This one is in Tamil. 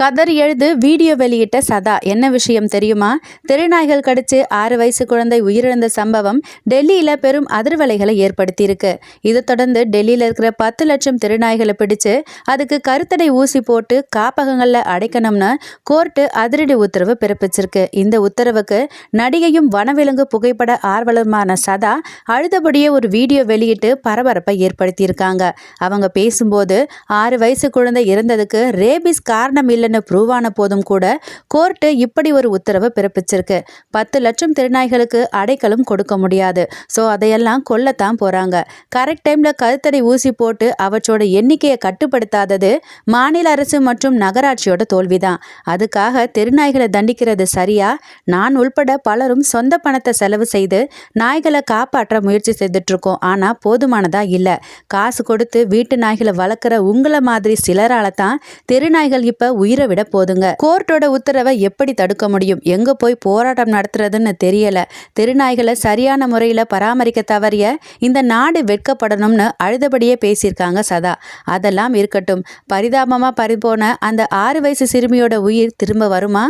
கதறி எழுது வீடியோ வெளியிட்ட சதா. என்ன விஷயம் தெரியுமா? தெருநாய்கள் கடிச்சு 6 வயசு குழந்தை உயிரிழந்த சம்பவம் டெல்லியில பெரும் அதிர்வலைகளை ஏற்படுத்தியிருக்கு. இதை தொடர்ந்து டெல்லியில இருக்கிற 10 லட்சம் தெருநாய்களை பிடிச்சு அதுக்கு கருத்தடை ஊசி போட்டு காப்பகங்கள்ல அடைக்கணும்னு கோர்ட்டு அதிரடி உத்தரவு பிறப்பிச்சிருக்கு. இந்த உத்தரவுக்கு நடிகையும் வனவிலங்கு புகைப்பட ஆர்வலருமான சதா அழுதபடியே ஒரு வீடியோ வெளியிட்டு பரபரப்பை ஏற்படுத்தியிருக்காங்க. அவங்க பேசும்போது 6 வயசு குழந்தை இறந்ததுக்கு ரேபிஸ் காரணம் இல்லை ப்ரூவ் ஆன போதும் கூட கோர்ட்டு இப்படி ஒரு உத்தரவை பிறப்பிச்சிருக்கு. 10 லட்சம் திருநாய்களுக்கு அடைக்கலம் கொடுக்க முடியாது. ஸோ அதையெல்லாம் கொல்லத்தான் போறாங்க. கரெக்ட் டைம்ல கருத்தடை ஊசி போட்டு அவற்றோட எண்ணிக்கையை கட்டுப்படுத்தாதது மாநில அரசு மற்றும் நகராட்சியோட தோல்விதான். அதுக்காக தெருநாய்களை தண்டிக்கிறது சரியா? நான் உள்பட பலரும் சொந்த பணத்தை செலவு செய்து நாய்களை காப்பாற்ற முயற்சி செய்துட்டு இருக்கோம். ஆனா போதுமானதா இல்லை. காசு கொடுத்து வீட்டு நாய்களை வளர்க்குற உங்களை மாதிரி சிலரால தான் தெருநாய்கள் இப்ப உயிரை விட போதுங்க. கோர்ட்டோட உத்தரவை எப்படி தடுக்க முடியும்? எங்க போய் போராட்டம் நடத்துறதுன்னு தெரியல. தெருநாய்களை சரியான முறையில பராமரிக்க தவறிய இந்த நாடு வெட்கப்படணும்னு அழுதபடியே பேசியிருக்காங்க சதா. அதெல்லாம் இருக்கட்டும், பரிதாபமா பறிபோன அந்த 6 வயசு சிறுமியோட உயிர் திரும்ப வருமா?